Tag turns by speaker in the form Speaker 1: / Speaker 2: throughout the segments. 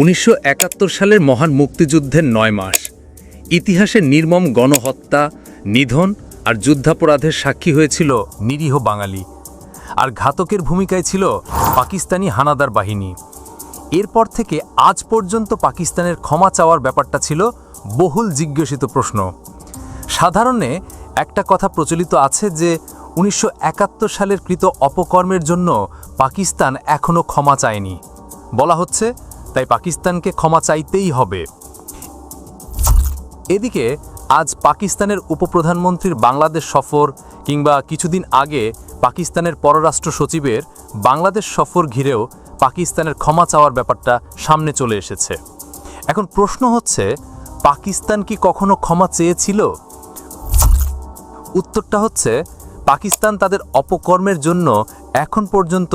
Speaker 1: 1971 সালের মহান মুক্তিযুদ্ধের 9 মাস ইতিহাসের নির্মম গণহত্যা, নিধন আর যুদ্ধাপরাধের সাক্ষী হয়েছিল নিরীহ বাঙালি। আর ঘাতকের ভূমিকায় ছিল পাকিস্তানি হানাদার বাহিনী। এরপর থেকে আজ পর্যন্ত পাকিস্তানের ক্ষমা চাওয়ার ব্যাপারটা ছিল বহুল জিজ্ঞাসিত প্রশ্ন। সাধারণে একটা কথা প্রচলিত আছে যে 1971 সালের কৃত অপকর্মের জন্য পাকিস্তান এখনও ক্ষমা চায়নি। বলা হচ্ছে তাই পাকিস্তানকে ক্ষমা চাইতেই হবে। এদিকে আজ পাকিস্তানের উপপ্রধানমন্ত্রীর বাংলাদেশ সফর কিংবা কিছুদিন আগে পাকিস্তানের পররাষ্ট্র সচিবের বাংলাদেশ সফর ঘিরেও পাকিস্তানের ক্ষমা চাওয়ার ব্যাপারটা সামনে চলে এসেছে। এখন প্রশ্ন হচ্ছে, পাকিস্তান কি কখনো ক্ষমা চেয়েছিল? উত্তরটা হচ্ছে, পাকিস্তান তাদের অপকর্মের জন্য এখন পর্যন্ত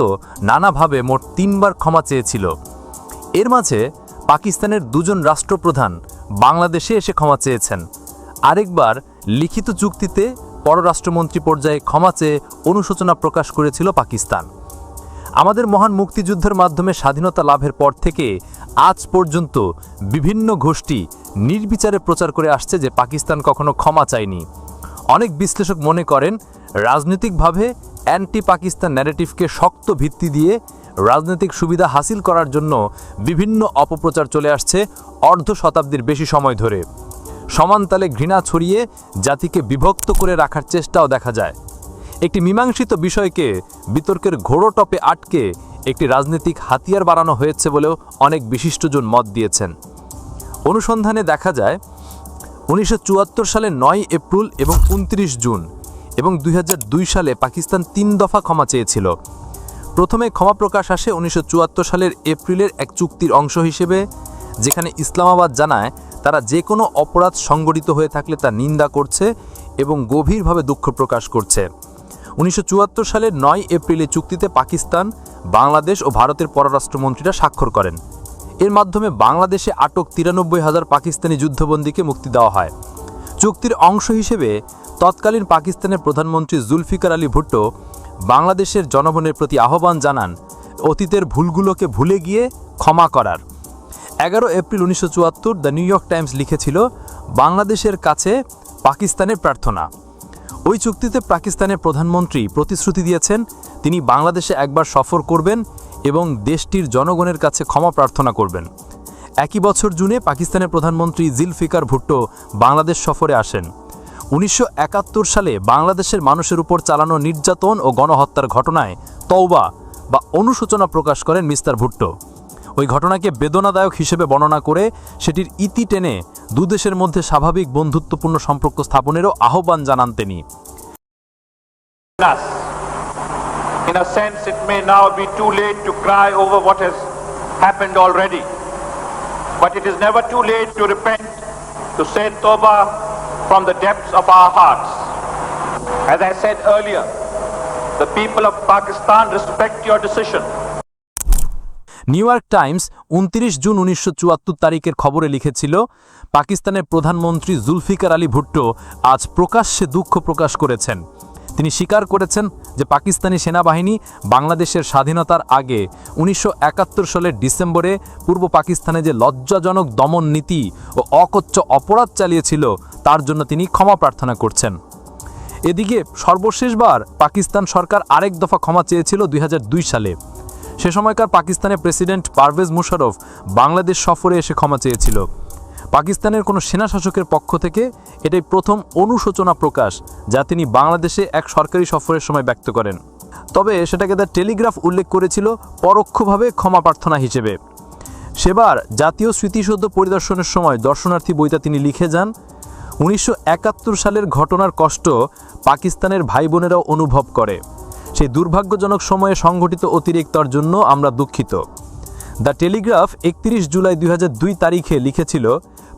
Speaker 1: নানাভাবে মোট 3 বার ক্ষমা চেয়েছিল। এর মাঝে পাকিস্তানের 2 জন রাষ্ট্রপ্রধান বাংলাদেশে এসে ক্ষমা চেয়েছেন। আরেকবার লিখিত চুক্তিতে পররাষ্ট্রমন্ত্রী পর্যায়ে ক্ষমা চেয়ে অনুশোচনা প্রকাশ করেছিল পাকিস্তান। আমাদের মহান মুক্তিযুদ্ধের মাধ্যমে স্বাধীনতা লাভের পর থেকে আজ পর্যন্ত বিভিন্ন গোষ্ঠী নির্বিচারে প্রচার করে আসছে যে পাকিস্তান কখনো ক্ষমা চায়নি। অনেক বিশ্লেষক মনে করেন, রাজনৈতিকভাবে অ্যান্টি পাকিস্তান ন্যারেটিভকে শক্ত ভিত্তি দিয়ে রাজনৈতিক সুবিধা হাসিল করার জন্য বিভিন্ন অপপ্রচার চলে আসছে অর্ধ শতাব্দীর বেশি সময় ধরে। সমানতালে ঘৃণা ছড়িয়ে জাতিকে বিভক্ত করে রাখার চেষ্টাও দেখা যায়। একটি মীমাংসিত বিষয়কে বিতর্কের ঘোড়টপে আটকে একটি রাজনৈতিক হাতিয়ার বানানো হয়েছে বলেও অনেক বিশিষ্টজন মত দিয়েছেন। অনুসন্ধানে দেখা যায় 1974 সালে 9 এপ্রিল এবং 29 জুন এবং 2002 সালে পাকিস্তান 3 দফা ক্ষমা চেয়েছিল। প্রথমে ক্ষমা প্রকাশ আসে 1974 সালের এপ্রিলের এক চুক্তির অংশ হিসেবে, যেখানে ইসলামাবাদ জানায় তারা যে কোনো অপরাধ সংগঠিত হয়ে থাকলে তা নিন্দা করছে এবং গভীরভাবে দুঃখ প্রকাশ করছে। 1974 সালের 9 এপ্রিলে চুক্তিতে পাকিস্তান, বাংলাদেশ ও ভারতের পররাষ্ট্রমন্ত্রীরা স্বাক্ষর করেন। এর মাধ্যমে বাংলাদেশে আটক 93,000 পাকিস্তানি যুদ্ধবন্দীকে মুক্তি দেওয়া হয়। চুক্তির অংশ হিসেবে তৎকালীন পাকিস্তানের প্রধানমন্ত্রী জুলফিকার আলী ভুট্টো বাংলাদেশের জনগণের প্রতি আহ্বান জানান অতীতের ভুলগুলোকে ভুলে গিয়ে ক্ষমা করার। 11 April 1974 the new York Times লিখেছিল, বাংলাদেশের কাছে পাকিস্তানের প্রার্থনা। ওই চুক্তিতে পাকিস্তানের প্রধানমন্ত্রী প্রতিশ্রুতি দিয়েছেন তিনি বাংলাদেশে একবার সফর করবেন এবং দেশটির জনগণের কাছে ক্ষমা প্রার্থনা করবেন। একই বছর জুনে পাকিস্তানের প্রধানমন্ত্রী জুলফিকার ভুট্টো বাংলাদেশ সফরে আসেন। 1971 সালে বাংলাদেশের মানুষের উপর চালানো নির্যাতন ও গণহত্যার ঘটনায় তওবা বা অনুশোচনা প্রকাশ করেন মিস্টার ভুট্টো। ওই ঘটনাকে বেদনাদায়ক হিসেবে বর্ণনা করে সেটির ইতি টেনে দুদেশের মধ্যে স্বাভাবিক বন্ধুত্বপূর্ণ সম্পর্ক স্থাপনেরও আহ্বান জানান তিনি।
Speaker 2: In a sense, it may now be too late to cry over what has happened already. But it is never too late to repent, to say tawbah from the depths of our hearts. As I said earlier, the people of Pakistan respect your decision.
Speaker 1: New York Times 29 June 1974 তারিখের খবরে লিখেছিল, পাকিস্তানের প্রধানমন্ত্রী জুলফিকার আলী ভুট্টো আজ প্রকাশ্যে দুঃখ প্রকাশ করেছেন। তিনি স্বীকার করেছেন যে পাকিস্তানি সেনাবাহিনী বাংলাদেশের স্বাধীনতার আগে 1971 সালের ডিসেম্বরে পূর্ব পাকিস্তানে যে লজ্জাজনক দমন নীতি ও অকথ্য অপরাধ চালিয়েছিল তার জন্য তিনি ক্ষমা প্রার্থনা করছেন। এদিকে সর্বশেষবার পাকিস্তান সরকার আরেক দফা ক্ষমা চেয়েছিল 2002 সালে। সে সময়কার পাকিস্তানের প্রেসিডেন্ট পারভেজ মুশারফ বাংলাদেশ সফরে এসে ক্ষমা চেয়েছিল। পাকিস্তানের কোনো সেনা শাসকের পক্ষ থেকে এটাই প্রথম অনুশোচনা প্রকাশ যা তিনি বাংলাদেশে এক সরকারি সফরের সময় ব্যক্ত করেন। তবে সেটাকে দ্য টেলিগ্রাফ উল্লেখ করেছিল পরোক্ষভাবে ক্ষমা প্রার্থনা হিসেবে। সেবার জাতীয় স্মৃতিসৌধ পরিদর্শনের সময় দর্শনার্থী বইটা তিনি লিখে যান, 1971 সালের ঘটনার কষ্ট পাকিস্তানের ভাই বোনেরাও অনুভব করে। সেই দুর্ভাগ্যজনক সময়ে সংঘটিত অতিরিক্তর জন্য আমরা দুঃখিত। দ্য টেলিগ্রাফ 31 জুলাই 2002 তারিখে লিখেছিল,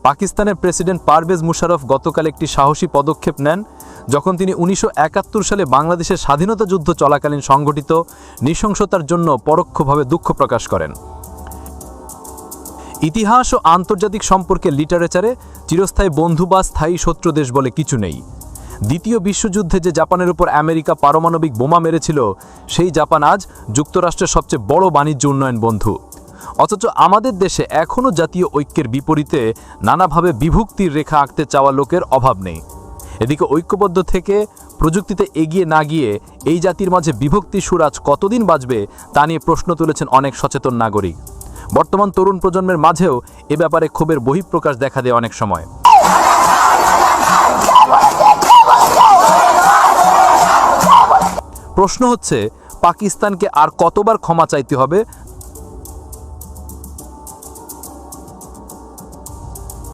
Speaker 1: পাকিস্তানের প্রেসিডেন্ট পারভেজ মুশারফ গতকাল একটি সাহসী পদক্ষেপ নেন যখন তিনি 1971 সালে বাংলাদেশের স্বাধীনতা যুদ্ধ চলাকালীন সংঘটিত নৃশংসতার জন্য পরোক্ষভাবে দুঃখ প্রকাশ করেন। ইতিহাস ও আন্তর্জাতিক সম্পর্কের লিটারেচারে চিরস্থায়ী বন্ধু বা স্থায়ী শত্রু দেশ বলে কিছু নেই। দ্বিতীয় বিশ্বযুদ্ধে যে জাপানের উপর আমেরিকা পারমাণবিক বোমা মেরেছিল, সেই জাপান আজ যুক্তরাষ্ট্রের সবচেয়ে বড় বাণিজ্য উন্নয়ন বন্ধু। অথচ আমাদের দেশে এখনও জাতীয় ঐক্যের বিপরীতে নানাভাবে বিভক্তির রেখা আঁকতে চাওয়া লোকের অভাব নেই। এদিকে ঐক্যবদ্ধ থেকে প্রযুক্তিতে এগিয়ে না গিয়ে এই জাতির মাঝে বিভক্তির সুর আজ কতদিন বাজবে তা নিয়ে প্রশ্ন তুলেছেন অনেক সচেতন নাগরিক। বর্তমান তরুণ প্রজন্মের মাঝেও এ ব্যাপারে ক্ষোভের বহিঃপ্রকাশ দেখা দেয় অনেক সময়। প্রশ্ন হচ্ছে, পাকিস্তানকে আর কতবার ক্ষমা চাইতে হবে